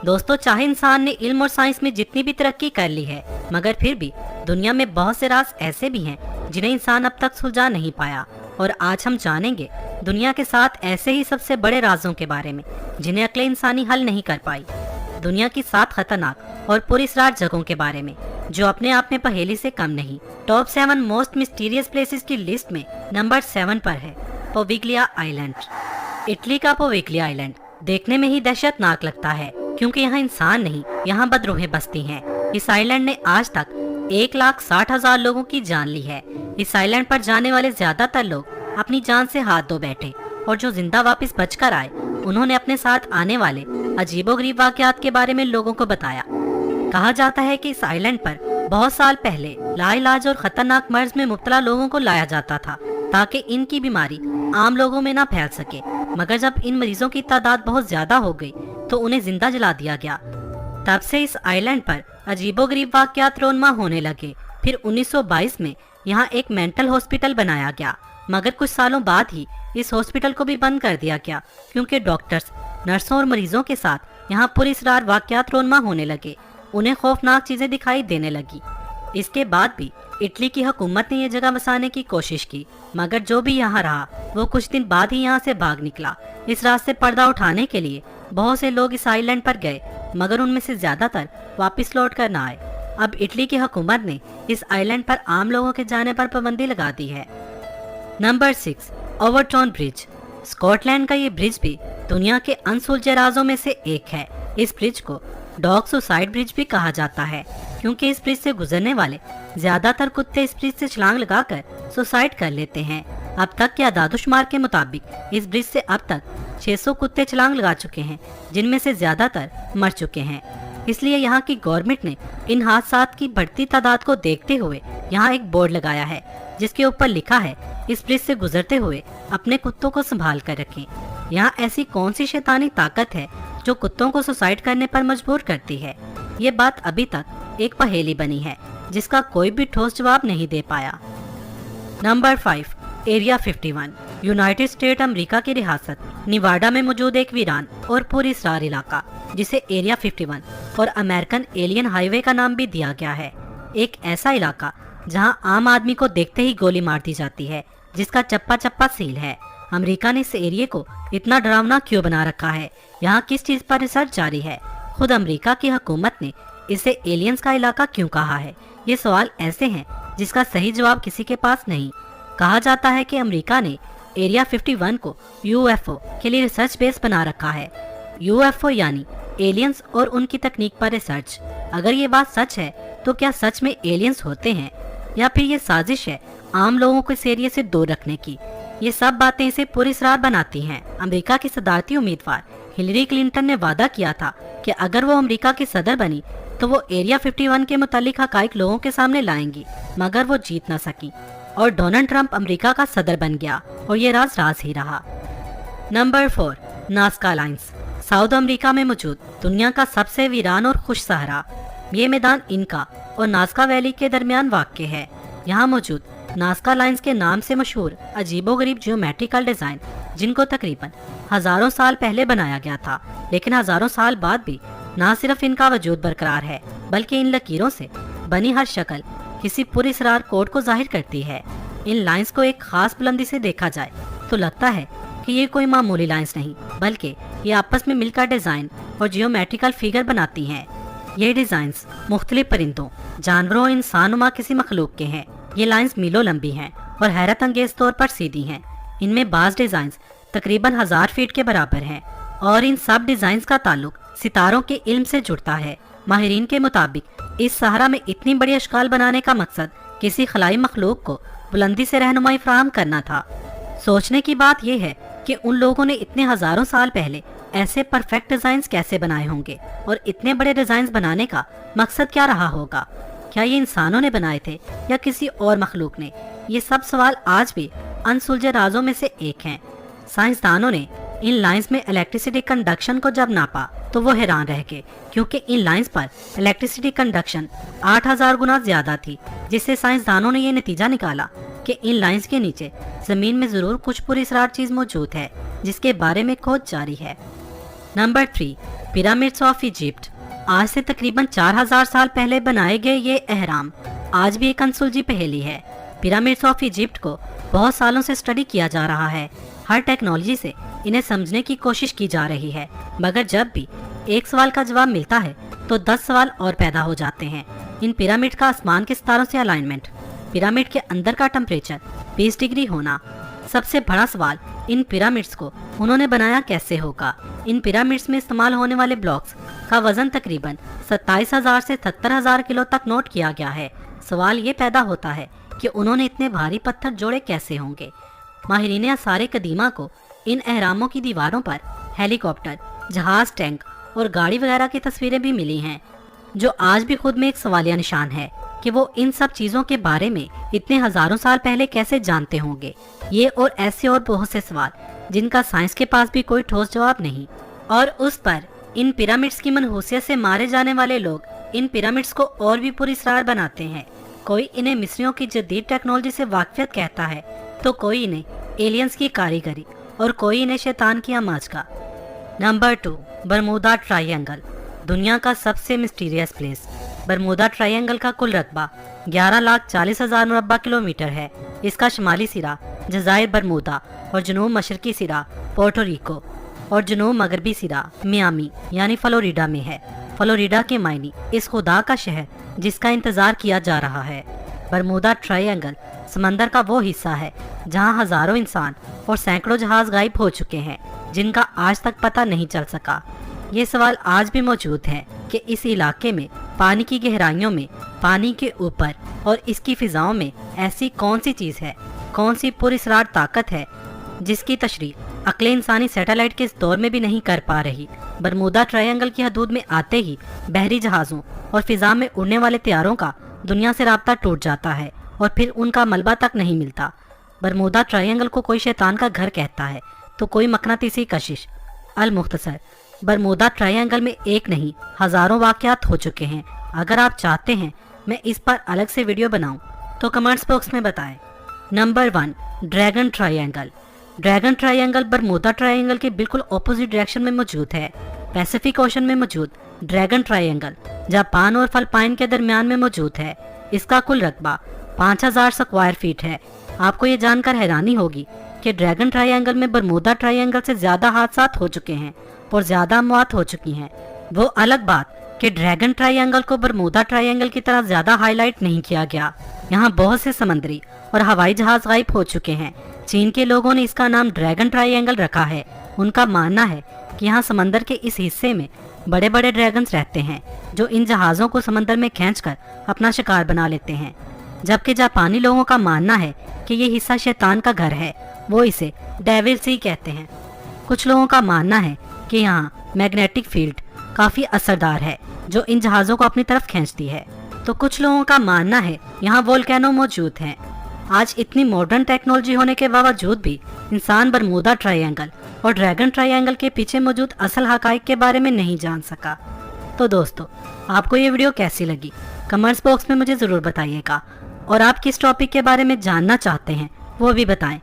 दोस्तों, चाहे इंसान ने इल्म और साइंस में जितनी भी तरक्की कर ली है, मगर फिर भी दुनिया में बहुत से राज ऐसे भी हैं जिन्हें इंसान अब तक सुलझा नहीं पाया। और आज हम जानेंगे दुनिया के 7 ऐसे ही सबसे बड़े राजों के बारे में जिन्हें अक्ल इंसानी हल नहीं कर पाई। दुनिया की 7 खतरनाक और पुरस्कार जगहों के बारे में जो अपने आप में पहेली से कम नहीं। टॉप 7 मोस्ट मिस्टीरियस प्लेसेस की लिस्ट में नंबर 7 पर है पोविग्लिया आइलैंड। इटली का पोविग्लिया आइलैंड देखने में ही दहशतनाक लगता है, क्योंकि यहाँ इंसान नहीं, यहाँ बदरूहें बसती हैं। इस आइलैंड ने आज तक 1,60,000 लोगों की जान ली है। इस आइलैंड पर जाने वाले ज्यादातर लोग अपनी जान से हाथ धो बैठे, और जो जिंदा वापस बचकर आए उन्होंने अपने साथ आने वाले अजीबोगरीब वाकयात के बारे में लोगों को बताया। कहा जाता है कि इस आइलैंड पर बहुत साल पहले लाइलाज और खतरनाक मर्ज में मुब्तला लोगों को लाया जाता था, ताकि इनकी बीमारी आम लोगों में ना फैल सके। मगर जब इन मरीजों की तादाद बहुत ज्यादा हो गई तो उन्हें जिंदा जला दिया गया। तब से इस आइलैंड पर अजीबोगरीब वाकयात रोनमा होने लगे। फिर 1922 में यहाँ एक मेंटल हॉस्पिटल बनाया गया, मगर कुछ सालों बाद ही इस हॉस्पिटल को भी बंद कर दिया गया, क्योंकि डॉक्टर्स, नर्सों और मरीजों के साथ यहाँ पुरस्कार वाकयात रोनमा होने लगे। उन्हें खौफनाक चीजें दिखाई देने लगी। इसके बाद भी इटली की हुकूमत ने यह जगह बसाने की कोशिश की, मगर जो भी यहाँ रहा वो कुछ दिन बाद ही यहाँ से भाग निकला। इस रात से पर्दा उठाने के लिए बहुत से लोग इस आइलैंड पर गए, मगर उनमें से ज्यादातर वापस लौट कर न आए। अब इटली की हुकूमत ने इस आइलैंड पर आम लोगों के जाने पर पाबंदी लगा दी है। Number 6 Overton bridge. स्कॉटलैंड का ये ब्रिज भी दुनिया के अनसुलझे राजों में से एक है। इस ब्रिज को डॉग सुसाइड ब्रिज भी कहा जाता है, क्योंकि इस ब्रिज से गुजरने वाले ज्यादातर कुत्ते इस ब्रिज से छलांग लगाकर सुसाइड कर लेते हैं। अब तक के आदादुशुमार के मुताबिक इस ब्रिज से अब तक 600 कुत्ते छलांग लगा चुके हैं, जिनमें से ज्यादातर मर चुके हैं। इसलिए यहाँ की गवर्नमेंट ने इन हादसात की बढ़ती तादाद को देखते हुए यहाँ एक बोर्ड लगाया है, जिसके ऊपर लिखा है, इस ब्रिज से गुजरते हुए अपने कुत्तों को संभाल कर रखें। यहाँ ऐसी कौन सी शैतानी ताकत है जो कुत्तों को सुसाइड करने पर मजबूर करती है? ये बात अभी तक एक पहेली बनी है, जिसका कोई भी ठोस जवाब नहीं दे पाया। Number 5 area 51। United state America की रियासत निवाडा में मौजूद एक वीरान और पुरस्कार इलाका, जिसे एरिया 51 और अमेरिकन एलियन हाईवे का नाम भी दिया गया है। एक ऐसा इलाका जहां आम आदमी को देखते ही गोली मार दी जाती है, जिसका चप्पा चप्पा सील है। अमेरिका ने इस एरिया को इतना डरावना क्यों बना रखा है? यहाँ किस चीज पर रिसर्च जारी है? खुद अमेरिका की हुकूमत ने इसे एलियंस का इलाका क्यों कहा है? ये सवाल ऐसे हैं जिसका सही जवाब किसी के पास नहीं। कहा जाता है कि अमेरिका ने एरिया 51 को यूएफओ के लिए रिसर्च बेस बना रखा है। यूएफओ यानी एलियंस और उनकी तकनीक पर रिसर्च। अगर ये बात सच है तो क्या सच में एलियंस होते हैं, या फिर ये साजिश है आम लोगों को इस एरिया से दूर रखने की? ये सब बातें इसे पुरस्कार बनाती हैं। अमेरिका की सदारती उम्मीदवार हिलरी क्लिंटन ने वादा किया था कि अगर वो अमेरिका की सदर बनी तो वो एरिया 51 के मुतालिक हकाइक लोगों के सामने लाएंगी, मगर वो जीत न सकी और डोनाल्ड ट्रंप अमेरिका का सदर बन गया, और ये राज ही रहा। Number 4 Nazca lines. South America में मौजूद दुनिया का सबसे वीरान और खुश सहरा ये मैदान इनका और नाज़का वैली के दरमियान वाक़ है। यहाँ मौजूद नाज़का लाइन्स के नाम से मशहूर अजीबोगरीब जियोमेट्रिकल डिजाइन, जिनको तकरीबन हजारों साल पहले बनाया गया था, लेकिन हजारों साल बाद भी न सिर्फ इनका वजूद बरकरार है, बल्कि इन लकीरों से बनी हर शक्ल किसी पुरस्कार कोड को जाहिर करती है। इन लाइन्स को एक खास बुलंदी से देखा जाए तो लगता है कि ये कोई मामूली लाइन्स नहीं, बल्कि ये आपस में मिलकर डिजाइन और जियोमेट्रिकल फिगर बनाती हैं। ये डिजाइन्स मुख्तलिफ परिंदों, जानवरों और इंसानुमा किसी मखलूक के हैं। ये लाइन्स मीलों लंबी हैं और हैरत अंगेज तौर पर सीधी हैं। इनमें बाज डिजाइन्स तकरीबन 1000 फीट के बराबर हैं, और इन सब डिजाइन्स का ताल्लुक सितारों के इल्म से जुड़ता है। माहिरीन के मुताबिक इस सहरा में इतनी बड़ी अशकाल बनाने का मकसद किसी खलाई मखलूक को बुलंदी से रहनुमाई फराहम करना था। सोचने की बात यह है कि उन लोगों ने इतने हजारों साल पहले ऐसे परफेक्ट डिजाइन्स कैसे बनाए होंगे, और इतने बड़े डिजाइन्स बनाने का मकसद क्या रहा होगा? क्या ये इंसानों ने बनाए थे या किसी और मखलूक ने? ये सब सवाल आज भी अनसुलझे राजों में से एक हैं। साइंसदानों ने इन लाइंस में इलेक्ट्रिसिटी कंडक्शन को जब नापा तो वो हैरान रह गए, क्योंकि इन लाइंस पर इलेक्ट्रिसिटी कंडक्शन 8000 गुना ज्यादा थी, जिससे साइंसदानों ने ये नतीजा निकाला कि इन लाइंस के नीचे जमीन में जरूर कुछ पुरअसरार चीज मौजूद है, जिसके बारे में खोज जारी है। Number 3, pyramids of Egypt. आज से तकरीबन 4000 साल पहले बनाए गए ये अहराम आज भी एक अनसुलझी पहेली है। पिरामिड्स ऑफ इजिप्ट को बहुत सालों से स्टडी किया जा रहा है। हर टेक्नोलॉजी से इन्हें समझने की कोशिश की जा रही है, मगर जब भी एक सवाल का जवाब मिलता है तो 10 सवाल और पैदा हो जाते हैं। इन पिरामिड का आसमान के सितारों से अलाइनमेंट, पिरामिड के अंदर का टेम्परेचर 20 डिग्री होना। सबसे बड़ा सवाल, इन पिरामिड्स को उन्होंने बनाया कैसे होगा। इन पिरामिड्स में इस्तेमाल होने वाले ब्लॉक्स का वजन तकरीबन 27,000 से 70,000 किलो तक नोट किया गया है। सवाल ये पैदा होता है कि उन्होंने इतने भारी पत्थर जोड़े कैसे होंगे। माहिरीन आसारे कदीमा को इन अहरामों की दीवारों पर हेलीकॉप्टर, जहाज, टैंक और गाड़ी वगैरह की तस्वीरें भी मिली हैं, जो आज भी खुद में एक सवालिया निशान है कि वो इन सब चीजों के बारे में इतने हजारों साल पहले कैसे जानते होंगे। ये और ऐसे और बहुत से सवाल जिनका साइंस के पास भी कोई ठोस जवाब नहीं। और उस पर इन पिरामिड्स की मनहूसियत से मारे जाने वाले लोग इन पिरामिड्स को और भी पुरस्कार बनाते हैं। कोई इन्हें मिस्रियों की जदीद टेक्नोलॉजी से वाकफियत कहता है, तो कोई इन्हें एलियंस की कारीगरी और कोई इन्हें शैतान की आमाज का। Number 2, Bermuda triangle. दुनिया का सबसे मिस्टीरियस प्लेस। बरमूदा ट्रायंगल का कुल रकबा 11,40,000 मुरब्बा किलोमीटर है। इसका शुमाली सिरा जज़ायर बरमूदा और जनूब मशरकी सिरा पोर्टो रिको और जनूब मगरबी सिरा मियामी यानी फ्लोरिडा में है। फ्लोरिडा के मायनी इस खुदा का शहर जिसका इंतजार किया जा रहा है। बरमूदा ट्रायंगल समंदर का वो हिस्सा है जहां हजारों इंसान और सैकड़ों जहाज गायब हो चुके हैं, जिनका आज तक पता नहीं चल सका। ये सवाल आज भी मौजूद है कि इस इलाके में पानी की गहराइयों में, पानी के ऊपर और इसकी फिजाओं में ऐसी कौन सी चीज़ है, कौन सी पुरस्कार ताकत है जिसकी तशरीह अक्ल इंसानी सैटेलाइट के इस दौर में भी नहीं कर पा रही। बरमूदा ट्रायंगल की हदूद में आते ही बहरी जहाज़ों और फिजा में उड़ने वाले तैयारों का दुनिया से राब्ता टूट जाता है और फिर उनका मलबा तक नहीं मिलता। बरमूदा ट्रायंगल को कोई शैतान का घर कहता है तो कोई मकनातीसी कशिश। अल मुख्तसर, बरमूदा ट्रायंगल में एक नहीं हजारों वाकयात हो चुके हैं। अगर आप चाहते हैं मैं इस पर अलग से वीडियो बनाऊं तो कमेंट्स बॉक्स में बताएं। Number 1, dragon triangle. Dragon triangle Bermuda triangle के बिल्कुल ऑपोजिट डायरेक्शन में मौजूद है। पैसिफिक ओशन में मौजूद ड्रैगन ट्रायंगल जापान और फिलिपाइन के दरमियान में मौजूद है। इसका कुल रकबा 5,000 स्क्वायर फीट है। आपको ये जानकर हैरानी होगी कि ड्रैगन ट्रायंगल में बरमूदा ट्रायंगल से ज्यादा हादसा हो चुके हैं और ज्यादा मौत हो चुकी हैं। वो अलग बात कि ड्रैगन ट्रायंगल को बरमूदा ट्रायंगल की तरह ज्यादा हाईलाइट नहीं किया गया। यहाँ बहुत से समंदरी और हवाई जहाज गायब हो चुके हैं। चीन के लोगों ने इसका नाम ड्रैगन ट्रायंगल रखा है। उनका मानना है कि यहाँ समंदर के इस हिस्से में बड़े बड़े ड्रैगन्स रहते हैं जो इन जहाज़ों को समंदर में खींचकर अपना शिकार बना लेते हैं। जबकि जापानी लोगों का मानना है कि ये हिस्सा शैतान का घर है, वो इसे डेविल सी कहते हैं। कुछ लोगों का मानना है कि यहाँ मैग्नेटिक फील्ड काफ़ी असरदार है जो इन जहाज़ों को अपनी तरफ खींचती है, तो कुछ लोगों का मानना है यहाँ वोल्केनो मौजूद हैं। आज इतनी मॉडर्न टेक्नोलॉजी होने के बावजूद भी इंसान बरमूदा ट्रायंगल और ड्रैगन ट्रायंगल के पीछे मौजूद असल हकाइक के बारे में नहीं जान सका। तो दोस्तों, आपको ये वीडियो कैसी लगी कमेंट्स बॉक्स में मुझे ज़रूर बताइएगा, और आप किस टॉपिक के बारे में जानना चाहते हैं वो भी बताएं।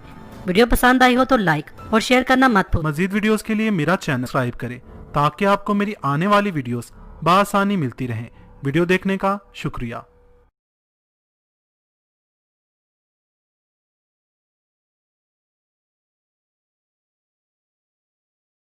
वीडियो पसंद आई हो तो लाइक और शेयर करना मत भूलें। मजीद वीडियोस के लिए मेरा चैनल सब्सक्राइब करें ताकि आपको मेरी आने वाली वीडियोस बआसानी मिलती रहें। वीडियो देखने का शुक्रिया।